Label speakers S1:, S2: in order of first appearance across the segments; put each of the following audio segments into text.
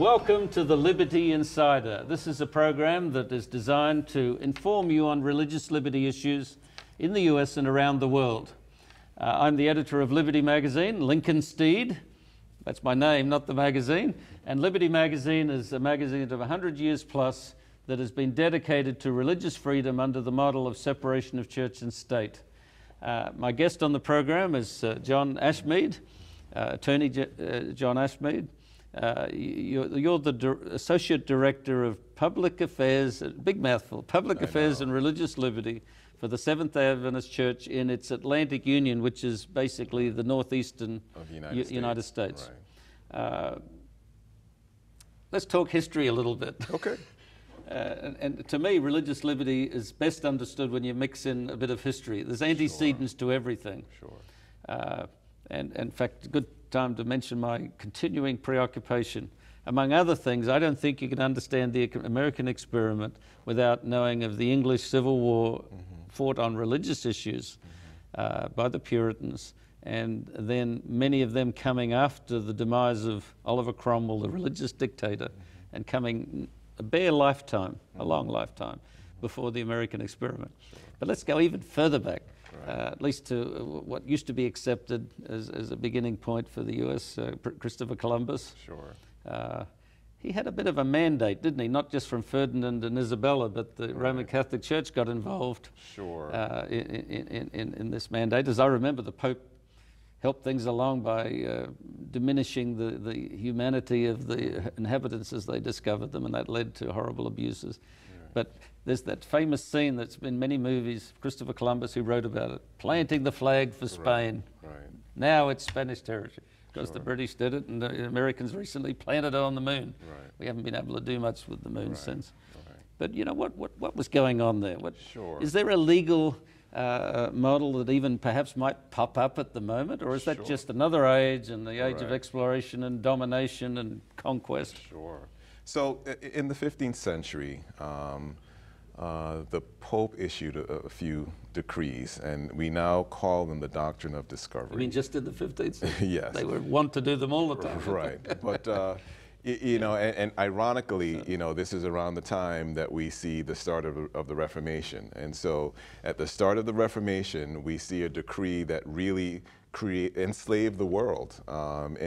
S1: Welcome to the Liberty Insider. This is a program that is designed to inform you on religious liberty issues in the US and around the world. I'm the editor of Liberty Magazine, Lincoln Steed. That's my name, not the magazine. And Liberty Magazine is a magazine of 100 years plus that has been dedicated to religious freedom under the model of separation of church and state. My guest on the program is John Ashmeade, Attorney John Ashmeade. You're the Associate Director of Public Affairs, big mouthful, Public Affairs and Religious Liberty for the Seventh-day Adventist Church in its Atlantic Union, which is basically the northeastern of the United States. Right. Let's talk history a little bit. Okay. And to me, religious liberty is best understood when you mix in a bit of history. There's antecedents to everything. Sure. And in fact, a good time to mention my continuing preoccupation. Among other things, I don't think you can understand the American experiment without knowing of the English Civil War fought on religious issues by the Puritans, and then many of them coming after the demise of Oliver Cromwell, the religious dictator, and coming a bare lifetime, a long lifetime, before the American experiment. Sure. But let's go even further back. At least to what used to be accepted as a beginning point for the U.S., Christopher Columbus. Sure. He had a bit of a mandate, didn't he? Not just from Ferdinand and Isabella, but the Roman Catholic Church got involved. Sure. In this mandate. As I remember, the Pope helped things along by diminishing the humanity of the inhabitants as they discovered them, and that led to horrible abuses. But there's that famous scene that's been in many movies, Christopher Columbus, who wrote about it, planting the flag for Spain. Right. Now it's Spanish territory, because the British did it and the Americans recently planted it on the moon. Right. We haven't been able to do much with the moon since. Right. But you know, what was going on there? Is there a legal model that even perhaps might pop up at the moment, or is that just another age, and the age of exploration and domination and conquest?
S2: Sure. So in the 15th century, the Pope issued a few decrees, and we now call them the doctrine of discovery.
S1: You mean just in the 15th century?
S2: Yes.
S1: They would want to do them all the time.
S2: Right. But, you know, and ironically, you know, this is around the time that we see the start of the Reformation. And so at the start of the Reformation, we see a decree that really enslave the world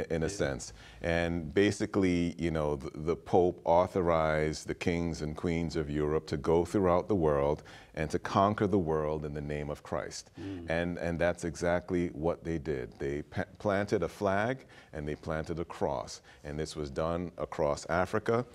S2: in a sense. And basically, you know, the Pope authorized the kings and queens of Europe to go throughout the world and to conquer the world in the name of Christ. And that's exactly what they did. They planted a flag and they planted a cross. And this was done across Africa.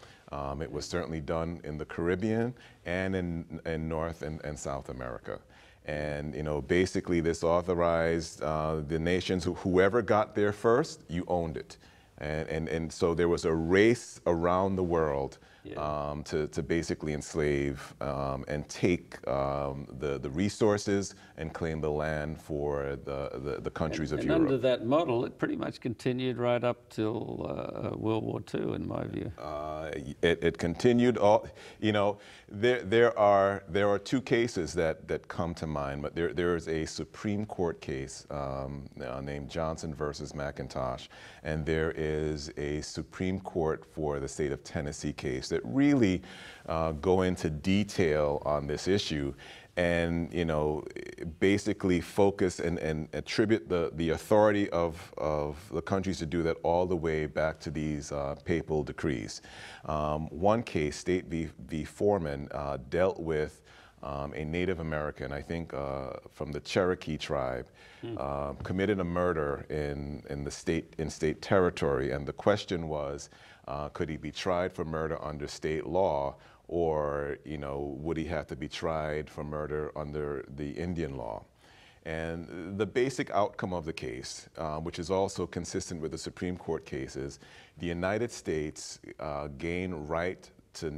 S2: It was certainly done in the Caribbean and in North and South America. And, you know, basically this authorized the nations, whoever got there first, you owned it. And so there was a race around the world to basically enslave and take the resources and claim the land for the countries of Europe.
S1: And under that model, it pretty much continued right up till World War II, in my view.
S2: It continued all, you know, there are two cases that come to mind, but there is a Supreme Court case named Johnson versus McIntosh, and there is a Supreme Court for the state of Tennessee case that really go into detail on this issue and, you know, basically focus and attribute the authority of the countries to do that all the way back to these papal decrees. One case, State v. Foreman, dealt with a Native American, I think from the Cherokee tribe, committed a murder in state territory, and the question was, could he be tried for murder under state law, or, you know, would he have to be tried for murder under the Indian law? And the basic outcome of the case, which is also consistent with the Supreme Court cases, the United States gained right to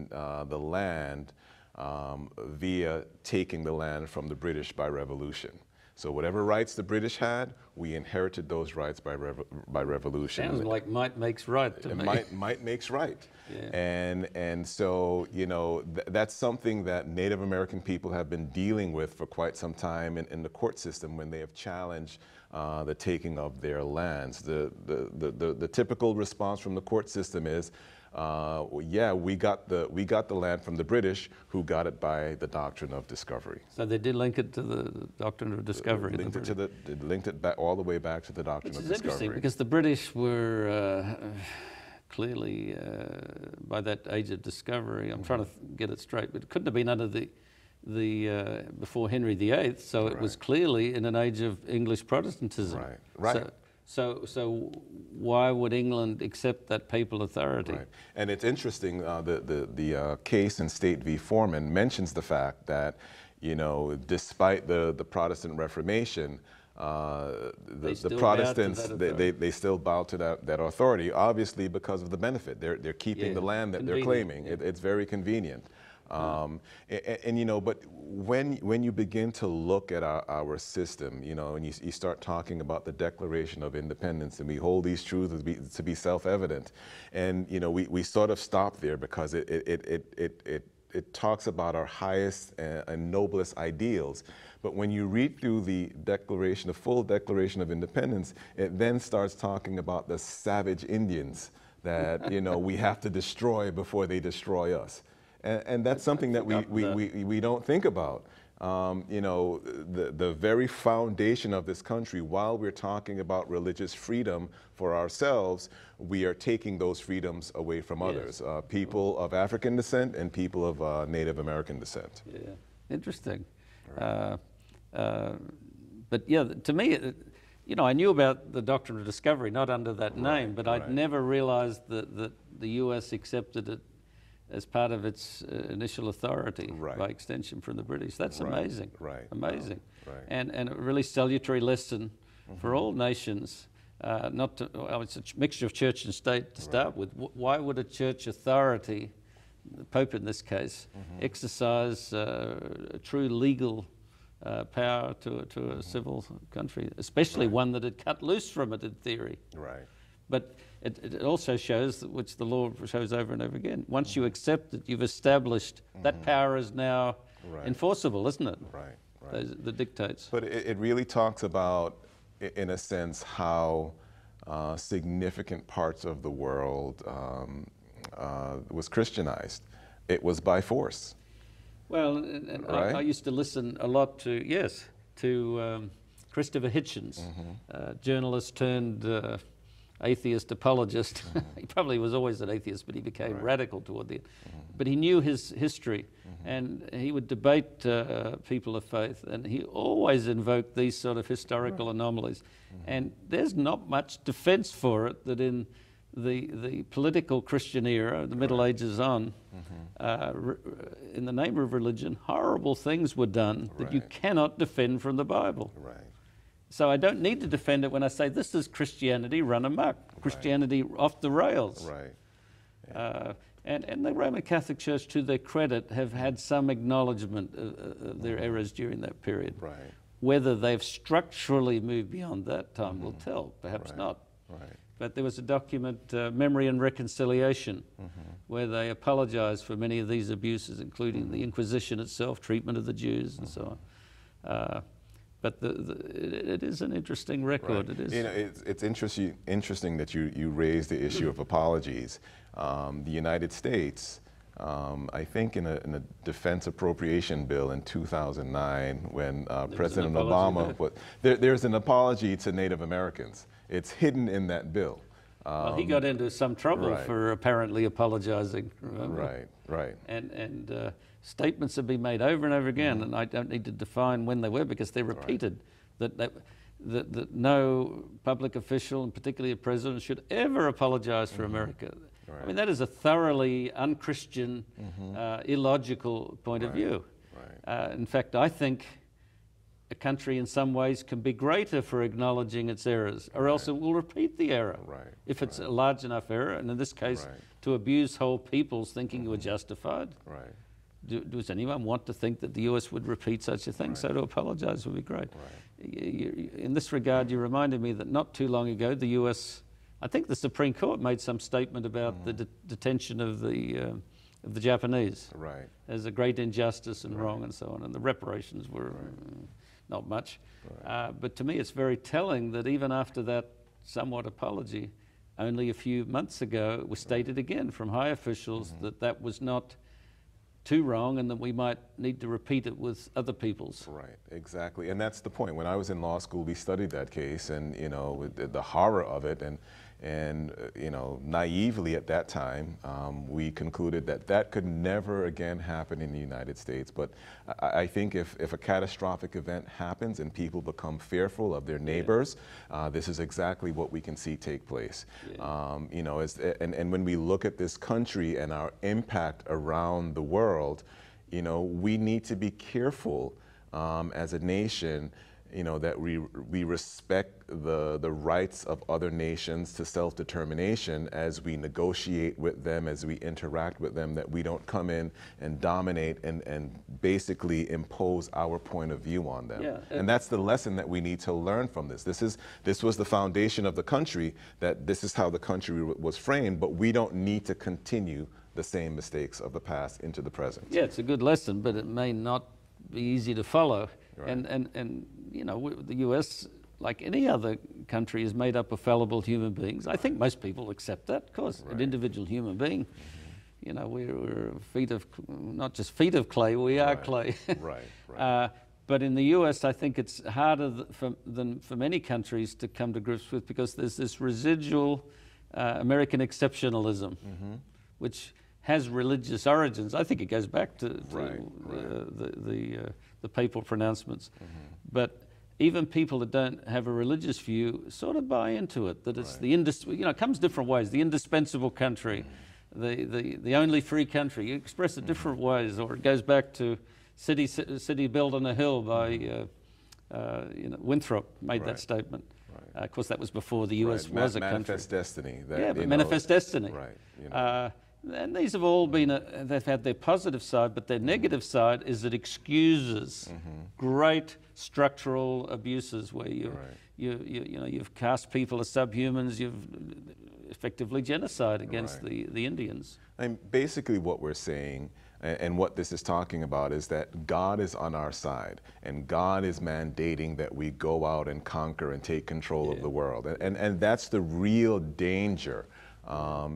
S2: the land via taking the land from the British by revolution. So whatever rights the British had, we inherited those rights by revolution.
S1: Sounds like might makes right to me.
S2: Might makes right. Yeah. And so, you know, that's something that Native American people have been dealing with for quite some time in the court system when they have challenged the taking of their lands. The typical response from the court system is, yeah, we got the land from the British, who got it by the doctrine of discovery.
S1: So they did link it to the doctrine of discovery.
S2: Linked it back all the way back to the doctrine of discovery.
S1: Which is interesting, because the British were clearly by that age of discovery. I'm trying to get it straight, but it couldn't have been under the before Henry VIII. So it was clearly in an age of English Protestantism.
S2: Right. Right.
S1: So why would England accept that papal authority?
S2: Right. And it's interesting, the case in State v. Foreman mentions the fact that, you know, despite the Protestant Reformation, the Protestants, they still bow to that authority, obviously because of the benefit. They're keeping the land that they're claiming. It's very convenient. And you know, but when you begin to look at our system, you know, and you start talking about the Declaration of Independence, and we hold these truths to be self-evident, and you know, we sort of stop there because it talks about our highest and noblest ideals. But when you read through the full Declaration of Independence, it then starts talking about the savage Indians that, you know, we have to destroy before they destroy us. And that's something that we don't think about. You know, the very foundation of this country, while we're talking about religious freedom for ourselves, we are taking those freedoms away from others, people of African descent and people of Native American descent.
S1: Yeah, interesting. Right. But yeah, to me, you know, I knew about the doctrine of discovery, not under that name, but I'd never realized that the U.S. accepted it as part of its initial authority by extension from the British. That's amazing. Amazing. And a really salutary lesson for all nations. It's a mixture of church and state to start with. Why would a church authority, the Pope in this case, exercise a true legal power to a civil country, especially one that had cut loose from it in theory? Right. But it also shows, which the law shows over and over again, once you accept it, you've established that power is now enforceable, isn't it? Right. The dictates.
S2: But it really talks about, in a sense, how significant parts of the world was Christianized. It was by force.
S1: Well, and I used to listen a lot to Christopher Hitchens, journalist turned atheist apologist. He probably was always an atheist, but he became radical toward the end. But he knew his history, and he would debate people of faith, and he always invoked these sort of historical anomalies. And there's not much defense for it that in the political Christian era, the Middle Ages on, in the name of religion, horrible things were done that you cannot defend from the Bible. So I don't need to defend it when I say this is Christianity run amok, Christianity off the rails. And the Roman Catholic Church, to their credit, have had some acknowledgement of their errors during that period. Whether they've structurally moved beyond that, time will tell, perhaps not. But there was a document, Memory and Reconciliation, where they apologized for many of these abuses, including the Inquisition itself, treatment of the Jews, and so on. But it is an interesting record. It is.
S2: You know, it's interesting that you raise the issue of apologies. The United States, I think in a defense appropriation bill in 2009, when President Obama, there's an apology to Native Americans. It's hidden in that bill.
S1: Well, he got into some trouble for apparently apologizing. Remember? And statements have been made over and over again, and I don't need to define when they were because they're repeated, that no public official, and particularly a president, should ever apologize for America. I mean, that is a thoroughly un-Christian, illogical point of view. In fact, I think a country in some ways can be greater for acknowledging its errors, or else it will repeat the error. If it's a large enough error, and in this case, to abuse whole peoples thinking you were justified. Does anyone want to think that the US would repeat such a thing? So to apologize would be great. In this regard, you reminded me that not too long ago, the US, I think the Supreme Court made some statement about the detention of the Japanese as a great injustice and wrong and so on, and the reparations were not much. But to me, it's very telling that even after that somewhat apology, only a few months ago it was stated again from high officials that that was not too wrong and that we might need to repeat it with other peoples.
S2: Right, exactly. And that's the point. When I was in law school, we studied that case, and you know, with the horror of it, and you know, naively at that time, we concluded that that could never again happen in the United States. But I think if a catastrophic event happens and people become fearful of their neighbors, this is exactly what we can see take place. You know, and when we look at this country and our impact around the world, you know, we need to be careful as a nation, you know, that we respect the rights of other nations to self-determination as we negotiate with them, as we interact with them, that we don't come in and dominate and basically impose our point of view on them. And that's the lesson that we need to learn from this. This was the foundation of the country, that this is how the country was framed, but we don't need to continue the same mistakes of the past into the present.
S1: Yeah, it's a good lesson, but it may not be easy to follow.
S2: Right.
S1: And you know, the US, like any other country, is made up of fallible human beings. I think most people accept that, of course. An individual human being, you know, we're not just feet of clay, we are clay. But in the US, I think it's harder than for many countries to come to grips with, because there's this residual American exceptionalism, which has religious origins. I think it goes back to the papal pronouncements. But even people that don't have a religious view sort of buy into it, that it's you know, it comes different ways, the indispensable country, the only free country. You express it different ways, or it goes back to city built on a hill by you know, Winthrop made that statement. Of course, that was before the US was a country.
S2: Manifest destiny.
S1: But manifest destiny.
S2: You know.
S1: And these have all been, they've had their positive side, but their negative side is it excuses great structural abuses where you know, you've cast people as subhumans, you've effectively genocide against the Indians.
S2: And basically what we're saying, and what this is talking about, is that God is on our side, and God is mandating that we go out and conquer and take control of the world. And that's the real danger.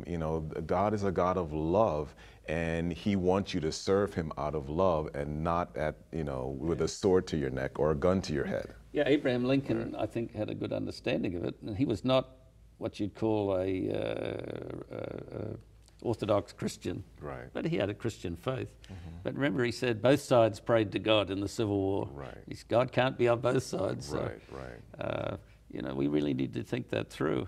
S2: You know, God is a God of love, and He wants you to serve Him out of love and not at, you know, with a sword to your neck or a gun to your head.
S1: Yeah, Abraham Lincoln, I think, had a good understanding of it, and he was not what you'd call a Orthodox Christian, but he had a Christian faith. But remember, he said both sides prayed to God in the Civil War. God can't be on both sides. So, you know, we really need to think that through.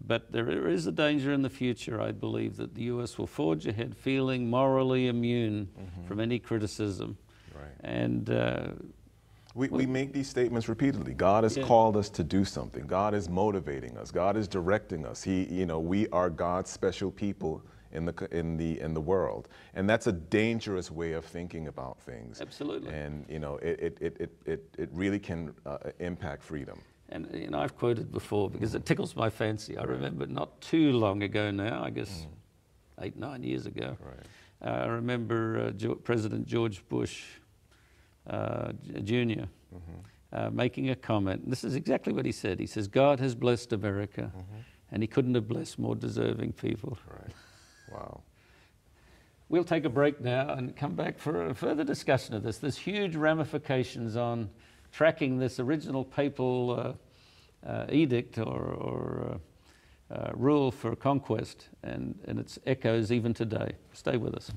S1: But there is a danger in the future, I believe, that the US will forge ahead feeling morally immune from any criticism. And
S2: we make these statements repeatedly. God has called us to do something. God is motivating us. God is directing us. You know, we are God's special people in the world, and that's a dangerous way of thinking about things.
S1: Absolutely.
S2: And you know, it really can impact freedom.
S1: And you know, I've quoted before because it tickles my fancy. I remember not too long ago now, I guess 8, 9 years ago, I remember President George Bush Jr. Making a comment. This is exactly what he said. He says, God has blessed America, and He couldn't have blessed more deserving people.
S2: Wow.
S1: We'll take a break now and come back for a further discussion of this. There's huge ramifications on tracking this original papal edict or rule for conquest, and its echoes even today. Stay with us.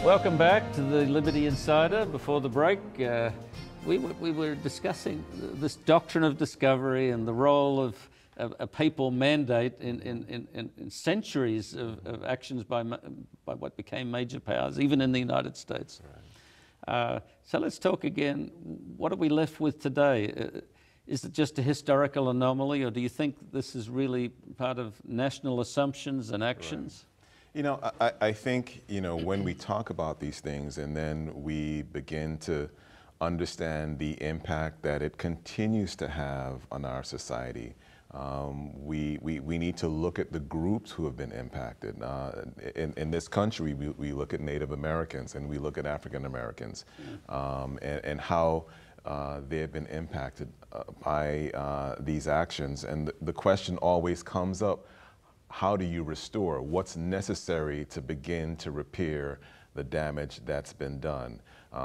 S1: Welcome back to the Liberty Insider. Before the break, we were discussing this doctrine of discovery and the role of a papal mandate in centuries of actions by what became major powers, even in the United States. So let's talk again. What are we left with today? Is it just a historical anomaly, or do you think this is really part of national assumptions and actions?
S2: You know, I think, you know, when we talk about these things and then we begin to understand the impact that it continues to have on our society, We need to look at the groups who have been impacted. In this country, we look at Native Americans and we look at African Americans, and how they have been impacted by these actions. And the question always comes up, how do you restore? What's necessary to begin to repair the damage that's been done?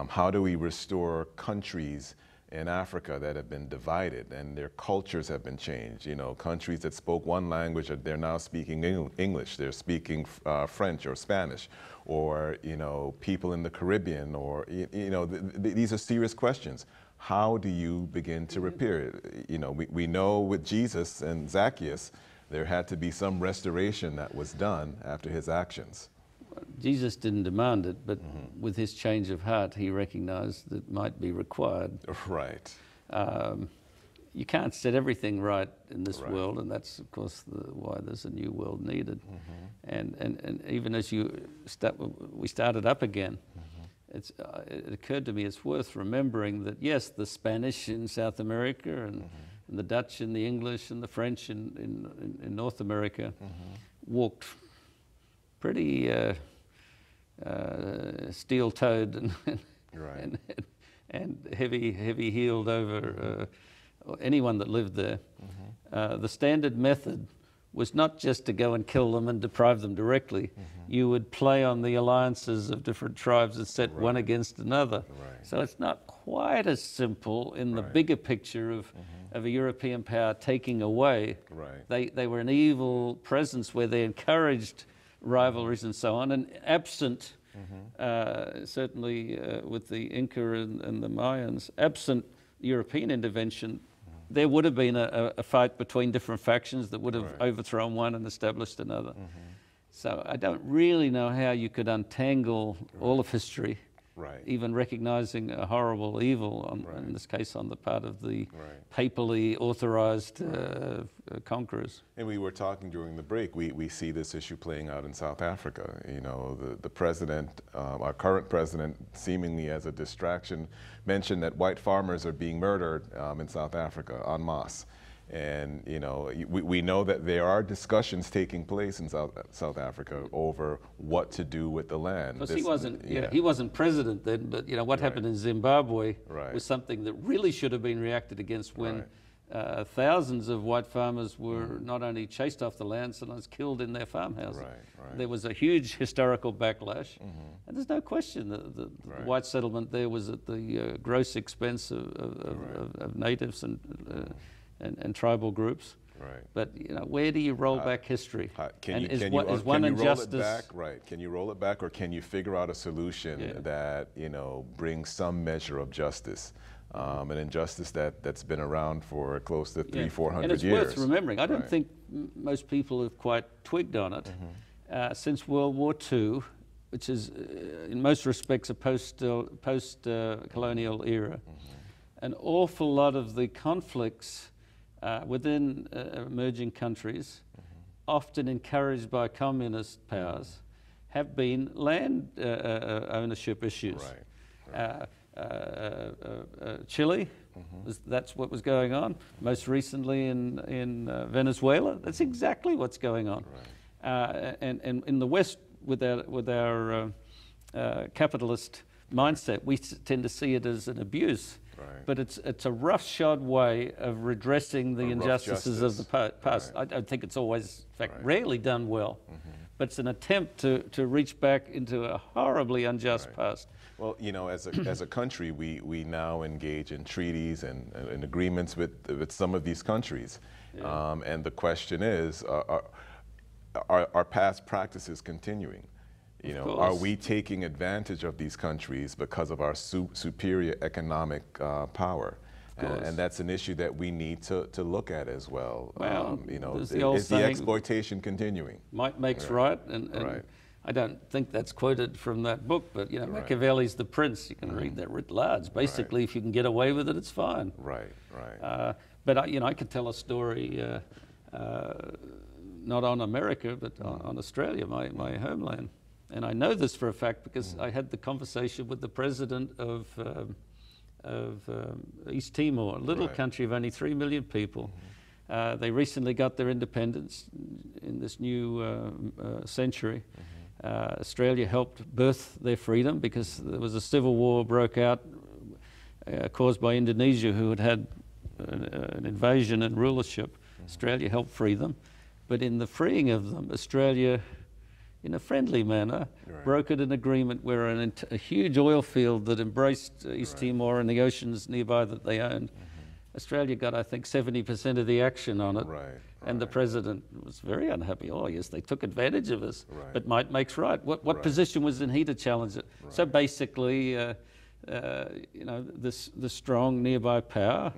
S2: How do we restore countries in Africa that have been divided and their cultures have been changed? You know, countries that spoke one language, they're now speaking English, they're speaking French or Spanish, or, you know, people in the Caribbean, or, you know, these are serious questions. How do you begin to repair it? You know, we know with Jesus and Zacchaeus, there had to be some restoration that was done after his actions.
S1: Jesus didn't demand it, but with his change of heart, he recognized that it might be required.
S2: Right.
S1: You can't set everything right in this world, and that's, of course, why there's a new world needed. And even as we started up again, it occurred to me it's worth remembering that, yes, the Spanish in South America and the Dutch and the English and the French in North America walked pretty steel-toed and heavy-heeled over anyone that lived there. The standard method was not just to go and kill them and deprive them directly. You would play on the alliances of different tribes and set one against another. So it's not quite as simple in the bigger picture of a European power taking away. They were an evil presence where they encouraged rivalries and so on, and absent, certainly with the Inca and the Mayans, absent European intervention, there would have been a fight between different factions that would have overthrown one and established another. So I don't really know how you could untangle all of history, even recognizing a horrible evil, in this case on the part of the papally authorized conquerors.
S2: And we were talking during the break, we see this issue playing out in South Africa. You know, the president, our current president, seemingly as a distraction, mentioned that white farmers are being murdered in South Africa en masse. And, you know, we know that there are discussions taking place in South Africa over what to do with the land.
S1: Because he wasn't president then, but, you know, what happened in Zimbabwe was something that really should have been reacted against when thousands of white farmers were not only chased off the land, sometimes killed in their farmhouses. There was a huge historical backlash, and there's no question that the white settlement there was at the gross expense of natives and tribal groups. But, you know, where do you roll back history?
S2: Can you roll it back? Can you roll it back, or can you figure out a solution that, you know, brings some measure of justice? An injustice that's been around for close to 300-400 years.
S1: And it's worth remembering. I don't think most people have quite twigged on it. Since World War II, which is in most respects a post-colonial era, an awful lot of the conflicts within emerging countries, often encouraged by communist powers, have been land ownership issues. Chile, that's what was going on. Most recently in Venezuela, that's exactly what's going on. And in the West, with our capitalist mindset, we tend to see it as an abuse. But it's a roughshod way of redressing the injustices of the past. I don't think it's always, in fact, rarely done well. But it's an attempt to reach back into a horribly unjust past.
S2: Well, you know, as a country, we now engage in treaties and agreements with some of these countries. And the question is, are past practices continuing? You know, are we taking advantage of these countries because of our superior economic power? And that's an issue that we need to look at as well. You know, is the exploitation continuing?
S1: Might makes right, and I don't think that's quoted from that book, but, you know, Machiavelli's The Prince. You can read that writ large. Basically, if you can get away with it, it's fine. But you know, I could tell a story not on America, but on Australia, my homeland. And I know this for a fact because I had the conversation with the president of East Timor, a little country of only 3 million people. They recently got their independence in this new century. Australia helped birth their freedom because there was a civil war broke out caused by Indonesia, who had had an invasion and rulership. Australia helped free them. But in the freeing of them, Australia, in a friendly manner, brokered an agreement where a huge oil field that embraced East Timor and the oceans nearby that they owned, Australia got, I think, 70% of the action on it. And the president was very unhappy. Oh, yes, they took advantage of us. But might makes right. What position was in he to challenge it? So basically, you know, the strong nearby power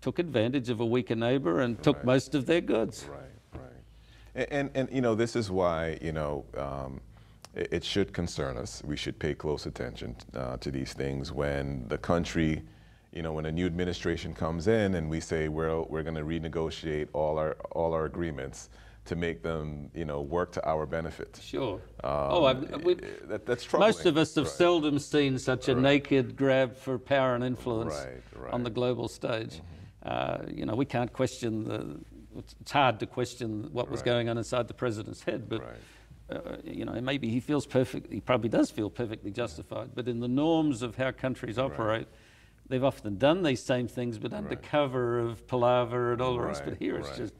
S1: took advantage of a weaker neighbor and took most of their goods.
S2: And you know, this is why, you know, it should concern us. We should pay close attention to these things when the country, you know, when a new administration comes in and we say we're going to renegotiate all our agreements to make them, you know, work to our benefit.
S1: Sure.
S2: That's troubling.
S1: Most of us have seldom seen such a naked grab for power and influence on the global stage. You know, we can't question it's hard to question what was going on inside the president's head, but you know, maybe he probably does feel perfectly justified, but in the norms of how countries operate, they've often done these same things, but under cover of palaver and all the rest. But here it's just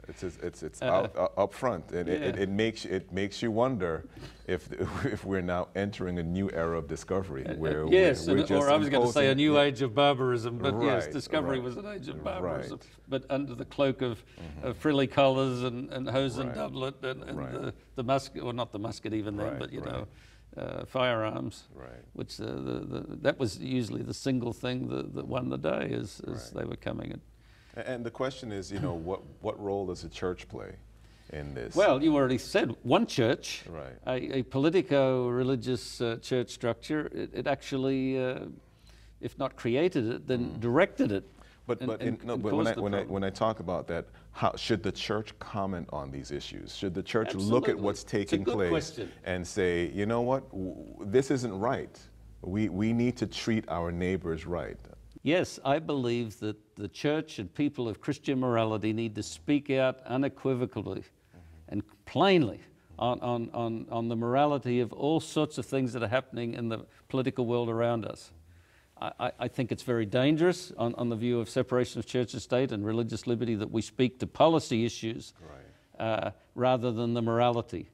S2: it's up front, and it makes you wonder if we're now entering a new era of discovery where we're just
S1: or I was going to say a new age of barbarism, but yes, discovery was an age of barbarism, but under the cloak of frilly collars and hosen doublet and the musket, or not the musket even then, but you know. Firearms, which that was usually the single thing that won the day as they were coming in.
S2: And the question is, you know, what role does the church play in this?
S1: Well, you already said one church, a politico-religious church structure. It actually, if not created it, then directed it.
S2: But when I talk about that, how should the church comment on these issues? Should the church look at what's taking place and say, you know what, this isn't right. We need to treat our neighbors right.
S1: Yes, I believe that the church and people of Christian morality need to speak out unequivocally and plainly on the morality of all sorts of things that are happening in the political world around us. I think it's very dangerous on the view of separation of church and state and religious liberty that we speak to policy issues rather than the morality.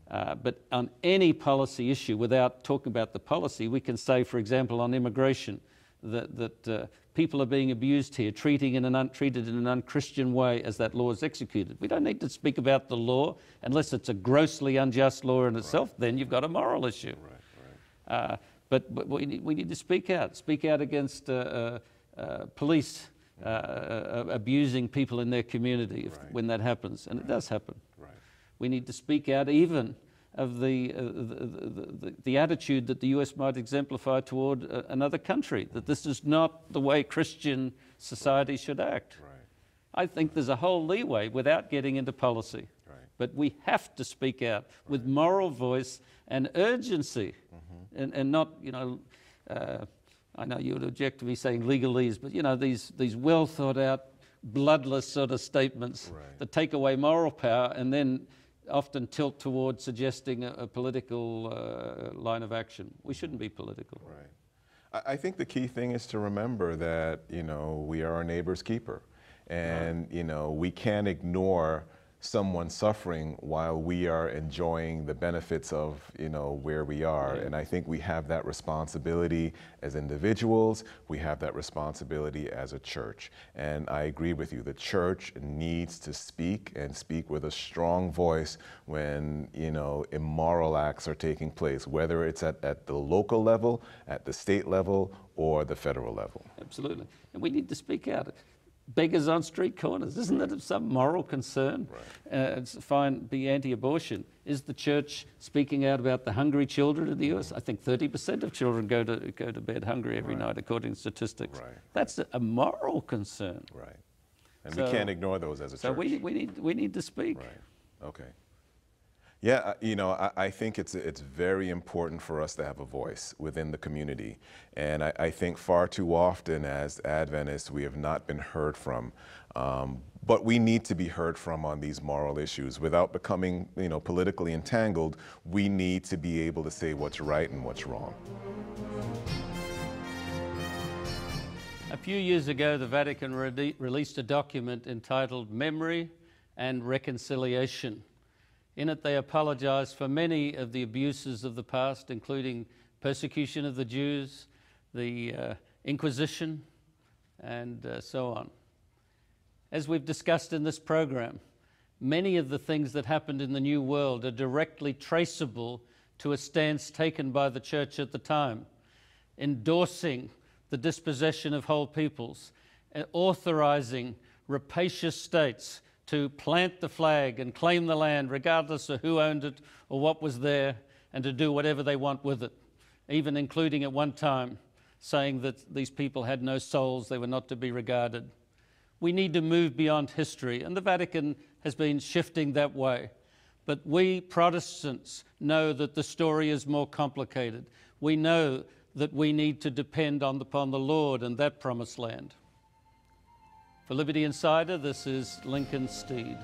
S1: But on any policy issue, without talking about the policy, we can say, for example, on immigration, that people are being abused here, treated in an unchristian way as that law is executed. We don't need to speak about the law unless it's a grossly unjust law in itself. Then you've got a moral issue. But we need to speak out against police abusing people in their community when that happens, and it does happen. We need to speak out even of the attitude that the US might exemplify toward another country, that this is not the way Christian society should act. I think there's a whole leeway without getting into policy. But we have to speak out with moral voice and urgency, and not, you know, I know you would object to me saying legalese, but you know, these well thought out, bloodless sort of statements that take away moral power and then often tilt towards suggesting a political line of action. We shouldn't be political.
S2: I think the key thing is to remember that, you know, we are our neighbor's keeper, and you know, we can't ignore someone suffering while we are enjoying the benefits of, you know, where we are. And I think we have that responsibility as individuals, we have that responsibility as a church. And I agree with you, the church needs to speak, and speak with a strong voice when, you know, immoral acts are taking place, whether it's at the local level, at the state level, or the federal level.
S1: Absolutely. And we need to speak out. Beggars on street corners, isn't that of some moral concern? It's fine, be anti-abortion. Is the church speaking out about the hungry children in the US? I think 30% of children go to bed hungry every night, according to statistics. That's a moral concern.
S2: And we can't ignore those as a church.
S1: So we need to speak.
S2: Okay. Yeah, I think it's very important for us to have a voice within the community. And I think far too often as Adventists, we have not been heard from. But we need to be heard from on these moral issues. Without becoming, politically entangled, we need to be able to say what's right and what's wrong.
S1: A few years ago, the Vatican released a document entitled Memory and Reconciliation. In it, they apologized for many of the abuses of the past, including persecution of the Jews, the Inquisition, and so on. As we've discussed in this program, many of the things that happened in the New World are directly traceable to a stance taken by the Church at the time, endorsing the dispossession of whole peoples, authorizing rapacious states to plant the flag and claim the land regardless of who owned it or what was there, and to do whatever they want with it, even including at one time saying that these people had no souls, they were not to be regarded. We need to move beyond history, and the Vatican has been shifting that way. But we Protestants know that the story is more complicated. We know that we need to depend upon the Lord and that promised land. For Liberty Insider, this is Lincoln Steed.